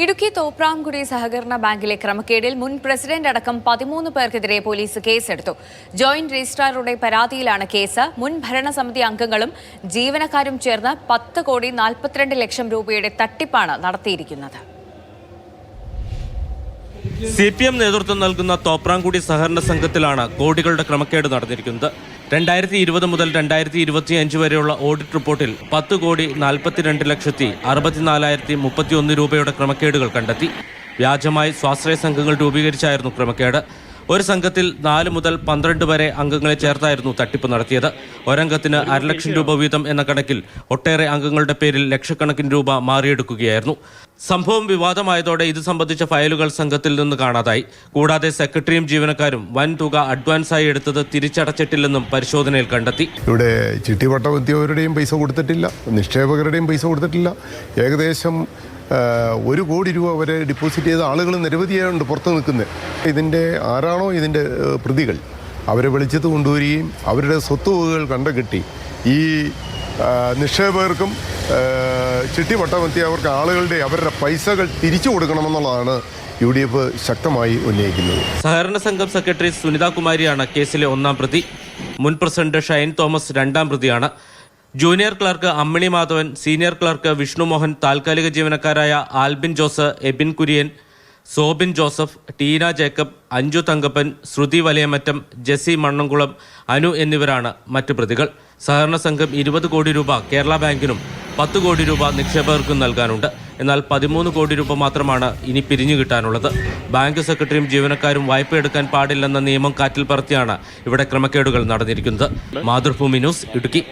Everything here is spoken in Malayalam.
ഇടുക്കി തോപ്രാംകുടി സഹകരണ ബാങ്കിലെ ക്രമക്കേടിൽ മുൻ പ്രസിഡന്റ് അടക്കം 13 പേർക്കെതിരെ പോലീസ് കേസെടുത്തു. ജോയിന്റ് രജിസ്ട്രാറുടെ പരാതിയിലാണ് കേസ്. മുൻ ഭരണസമിതി അംഗങ്ങളും ജീവനക്കാരും ചേർന്ന് 10,42 ലക്ഷം രൂപയുടെ തട്ടിപ്പാണ് നടത്തിയിരിക്കുന്നത്. CPM നേതൃത്വം നൽകുന്ന തോപ്രാംകുടി സഹകരണ സംഘത്തിലാണ് കോടികളുടെ ക്രമക്കേട് നടന്നിരിക്കുന്നത്. 2020 മുതൽ 2025 വരെയുള്ള ഓഡിറ്റ് റിപ്പോർട്ടിൽ 10,42,64,031 രൂപയുടെ ക്രമക്കേടുകൾ കണ്ടെത്തി. വ്യാജമായി സ്വാശ്രയ സംഘങ്ങൾ രൂപീകരിച്ചായിരുന്നു ക്രമക്കേട്. ഒരു സംഘത്തിൽ 4 മുതൽ 12 വരെ അംഗങ്ങളെ ചേർത്തായിരുന്നു തട്ടിപ്പ് നടത്തിയത്. ഒരംഗത്തിന് 1,00,000 രൂപ വീതം എന്ന കണക്കിൽ ഒട്ടേറെ അംഗങ്ങളുടെ പേരിൽ ലക്ഷക്കണക്കിന് രൂപ മാറിയെടുക്കുകയായിരുന്നു. സംഭവം വിവാദമായതോടെ ഇത് സംബന്ധിച്ച ഫയലുകൾ സംഘത്തിൽ നിന്ന് കാണാതായി. കൂടാതെ സെക്രട്ടറിയും ജീവനക്കാരും വൻ തുക അഡ്വാൻസായി എടുത്തത് തിരിച്ചടച്ചിട്ടില്ലെന്നും പരിശോധനയിൽ കണ്ടെത്തി. ഇവിടെ ചിട്ടിപട്ടമെത്തിയവരുടെയും പൈസ കൊടുത്തിട്ടില്ല, നിക്ഷേപകരുടെയും പൈസ കൊടുത്തിട്ടില്ല. ഏകദേശം 1 കോടി രൂപ വരെ ഡിപ്പോസിറ്റ് ചെയ്ത ആളുകൾ നിരവധിയായുണ്ട് പുറത്ത് നിൽക്കുന്നത്. ഇതിൻ്റെ ആരാണോ ഇതിൻ്റെ പ്രതികൾ അവരെ വെളിച്ചത്ത് കൊണ്ടുവരികയും അവരുടെ സ്വത്തുവകകൾ കണ്ടുകെട്ടി ഈ നിക്ഷേപകർക്കും ചിട്ടിപട്ടമെത്തിയവർക്ക് അവരുടെ പൈസകൾ തിരിച്ചു കൊടുക്കണമെന്നുള്ളതാണ് UDF ശക്തമായി ഉന്നയിക്കുന്നത്. സഹകരണ സംഘം സെക്രട്ടറി സുനിത കുമാരിയാണ് കേസിലെ 1-ാം പ്രതി. മുൻ പ്രസിഡന്റ് ഷൈൻ തോമസ് 2-ാം പ്രതിയാണ്. Junior clerk Ammini Madhavan, senior clerk Vishnu Mohan, താൽക്കാലിക ജീവനക്കാരായ ആൽബിൻ ജോസ്, എബിൻ കുര്യൻ, സോബിൻ ജോസഫ്, ടീന ജേക്കബ്, അഞ്ജു തങ്കപ്പൻ, ശ്രുതി വലിയമറ്റം, ജെസി മണ്ണംകുളം, അനു എന്നിവരാണ് മറ്റ് പ്രതികൾ. സഹകരണ സംഘം 20 കോടി രൂപ കേരള ബാങ്കിനും 10 കോടി രൂപ നിക്ഷേപകർക്കും നൽകാനുണ്ട്. എന്നാൽ 13 കോടി രൂപ മാത്രമാണ് ഇനി പിരിഞ്ഞു കിട്ടാനുള്ളത്. ബാങ്ക് സെക്രട്ടറിയും ജീവനക്കാരും വായ്പയെടുക്കാൻ പാടില്ലെന്ന നിയമം കാറ്റിൽ പറത്തിയാണ് ഇവിടെ ക്രമക്കേടുകൾ നടന്നിരിക്കുന്നത്. മാതൃഭൂമി ന്യൂസ്, ഇടുക്കി.